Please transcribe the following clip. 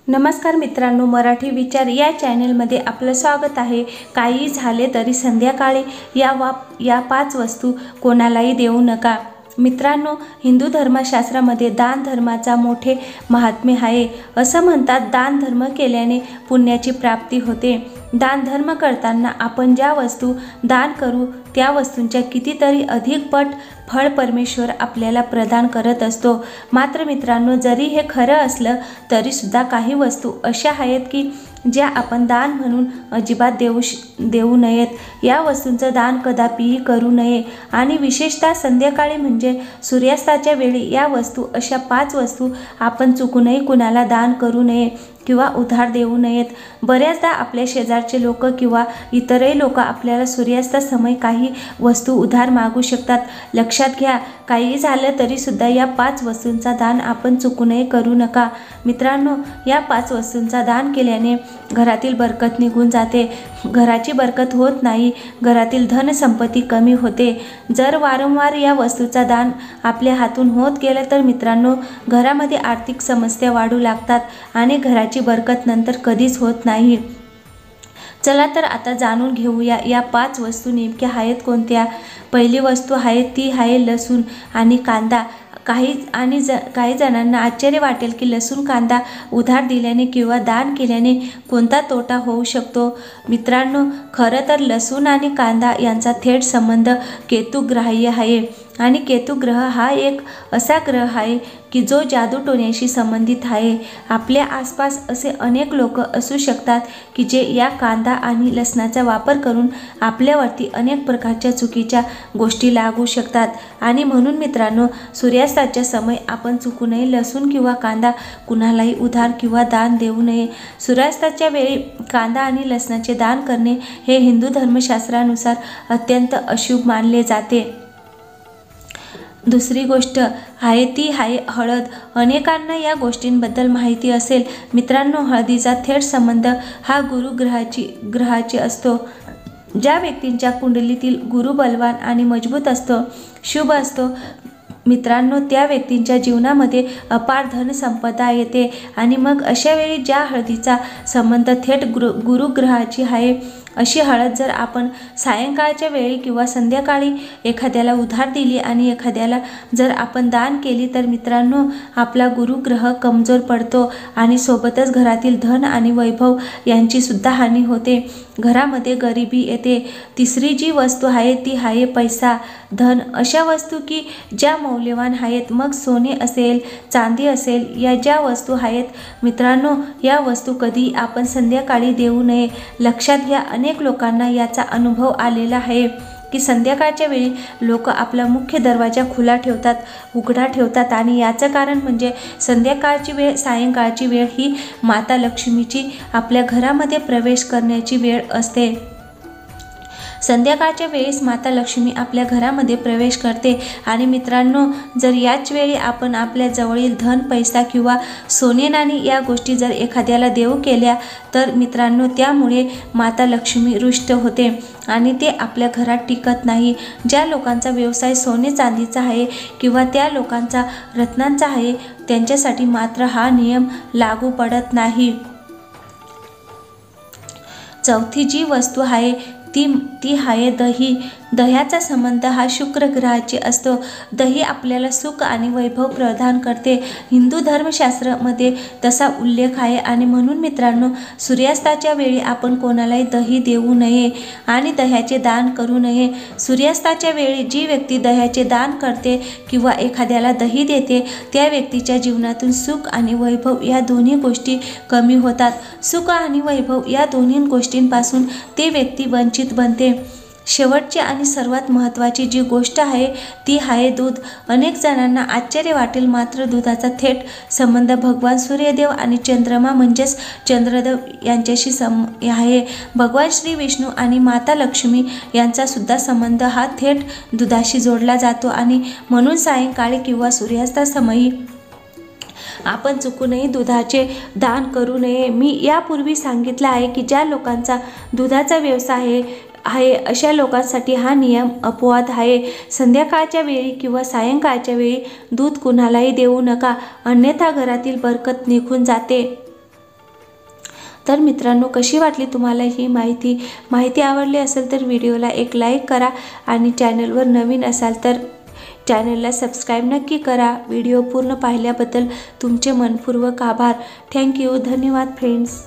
नमस्कार मित्रांनो, मराठी विचार या चॅनलमध्ये आपलं स्वागत आहे। काही झाले तरी संध्याकाळी या 5 वस्तू कोणालाही देऊ नका। मित्रांनो, हिंदू धर्मशास्त्रामध्ये दान धर्माचा मोठे महात्म्य आहे। असं म्हणतात, दान धर्म केल्याने पुण्याची प्राप्ती होते। दान धर्म करताना आपण ज्या वस्तू दान करू त्या वस्तूंच्या कितीतरी अधिक पट फळ परमेश्वर आपल्याला प्रदान करत असतो। मात्र मित्रांनो, जरी हे खरं असलं तरी सुद्धा काही वस्तू अशा आहेत की ज्या आपण दान म्हणून अजिबात देऊ नयेत। या वस्तूंचं दान कदापिही करू नये आणि विशेषतः संध्याकाळी म्हणजे सूर्यास्ताच्या वेळी या वस्तू अशा 5 वस्तू आपण चुकूनही कुणाला दान करू नये किंवा उधार देऊ नयेत। बऱ्याचदा आपल्या शेजारचे लोक किंवा इतरही लोक आपल्याला सूर्यास्तासमयी काही वस्तू उधार मागू शकतात। लक्षात घ्या, काही झालं तरी सुद्धा या 5 वस्तूंचा दान आपण चुकूनही करू नका। मित्रांनो, या 5 वस्तूंचा दान केल्याने घरातील बरकत निघून जाते, घराची बरकत होत नाही, घरातील धनसंपत्ती कमी होते। जर वारंवार या वस्तूचा दान आपल्या हातून होत गेलं तर मित्रांनो, घरामध्ये आर्थिक समस्या वाढू लागतात आणि घराची बरकत नंतर कधीच होत नाही। चला तर आता जाणून घेऊया या 5 वस्तू नेमक्या आहेत कोणत्या। पहिली वस्तू आहे ती आहे लसूण आणि कांदा। काही जणांना आश्चर्य वाटेल की लसूण कांदा उधार दिल्याने किंवा दान केल्याने कोणता तोटा होऊ शकतो। मित्रांनो, खरं तर लसूण आणि कांदा यांचा थेट संबंध केतुग्राह्य आहे आणि केतू ग्रह हा एक असा ग्रह आहे की जो जादूटोण्याशी संबंधित आहे। आपल्या आसपास असे अनेक लोक असू शकतात की जे या कांदा आणि लसणाचा वापर करून आपल्यावरती अनेक प्रकारच्या चुकीच्या गोष्टी लागू शकतात आणि म्हणून मित्रांनो, सूर्यास्ताच्या समय आपण चुकूनही लसूण किंवा कांदा कुणालाही उधार किंवा दान देऊ नये। सूर्यास्ताच्या वेळी कांदा आणि लसणाचे दान करणे हे हिंदू धर्मशास्त्रानुसार अत्यंत अशुभ मानले जाते। दुसरी गोष्ट आहे ती आहे हळद। अनेकांना या गोष्टींबद्दल माहिती असेल। मित्रांनो, हळदीचा थेट संबंध हा ग्रहाची असतो। ज्या व्यक्तींच्या कुंडलीतील गुरु बलवान आणि मजबूत असतो, शुभ असतो मित्रांनो, त्या व्यक्तींच्या जीवनामध्ये अपार धनसंपदा येते आणि मग अशा वेळी ज्या हळदीचा संबंध थेट गुरुग्रहाची आहे अशी हळद जर आपण सायंकाळच्या वेळी किंवा संध्याकाळी एखाद्याला उधार दिली आणि एखाद्याला जर आपण दान केली तर मित्रांनो, आपला गुरुग्रह कमजोर पडतो आणि सोबतच घरातील धन आणि वैभव यांची सुद्धा हानी होते, घरामध्ये गरिबी येते। तिसरी जी वस्तू आहे ती आहे पैसा, धन। अशा वस्तू की ज्या मौल्यवान आहेत, मग सोने असेल, चांदी असेल, या ज्या वस्तू आहेत मित्रांनो, या वस्तू कधी आपण संध्याकाळी देऊ नये। लक्षात घ्या, अनेक लोकांना याचा अनुभव आलेला आहे की संध्याकाळच्या वेळी लोक आपला मुख्य दरवाजा उघडा ठेवतात आणि याचं कारण म्हणजे संध्याकाळची वेळ, सायंकाळची वेळ ही माता लक्ष्मीची आपल्या घरामध्ये प्रवेश करण्याची वेळ असते। संध्याकाळच्या वेळेस माता लक्ष्मी आपल्या घरामध्ये प्रवेश करते आणि मित्रांनो, जर याच वेळी आपण आपल्या जवळील धन, पैसा किंवा सोने नाणी या गोष्टी जर एखाद्याला देऊ केल्या तर मित्रांनो, त्यामुळे माता लक्ष्मी रुष्ट होते आणि ते आपल्या घरात टिकत नाही। ज्या लोकांचा व्यवसाय सोने चांदीचा आहे किंवा त्या लोकांचा रत्नांचा आहे त्यांच्यासाठी मात्र हा नियम लागू पडत नाही। चौथी जी वस्तू आहे ती आहे दही। दह्याचा संबंध हा शुक्र ग्रहाची असतो। दही आपल्याला सुख आणि वैभव प्रदान करते। हिंदू धर्मशास्त्रामध्ये तसा उल्लेख आहे आणि म्हणून मित्रांनो, सूर्यास्ताच्या वेळी आपण कोणालाही दही देऊ नये आणि दह्याचे दान करू नये। सूर्यास्ताच्या वेळी जी व्यक्ती दह्याचे दान करते किंवा एखाद्याला दही देते त्या व्यक्तीच्या जीवनातून सुख आणि वैभव या दोन्ही गोष्टी कमी होतात। सुख आणि वैभव या दोन्ही गोष्टींपासून ती व्यक्ती वंचित बनते। शेवटची आणि सर्वात महत्त्वाची जी गोष्ट आहे ती आहे दूध। अनेक जणांना आश्चर्य वाटेल, मात्र दुधाचा थेट संबंध भगवान सूर्यदेव आणि चंद्रमा म्हणजेच चंद्रदेव यांच्याशी आहे। भगवान श्री विष्णू आणि माता लक्ष्मी यांचा सुद्धा संबंध हा थेट दुधाशी जोडला जातो आणि म्हणून सायंकाळी किंवा सूर्यास्तासमयी आपण चुकूनही दुधाचे दान करू नये। मी यापूर्वी सांगितलं आहे की ज्या लोकांचा दुधाचा व्यवसाय आहे अशा लोकांसाठी हा नियम अपवाद आहे। संध्याकाळच्या वेळी किंवा सायंकाळच्या वेळी दूध कुणालाही देऊ नका, अन्यथा घरातील बरकत निघून जाते। तर मित्रांनो, कशी वाटली तुम्हाला ही माहिती आवडली असेल तर व्हिडिओला एक लाईक करा आणि चॅनलवर नवीन असाल तर चॅनलला सबस्क्राईब नक्की करा. व्हिडिओ पूर्ण पाहिल्याबद्दल तुमचे मनपूर्वक आभार. थँक्यू. धन्यवाद फ्रेंड्स.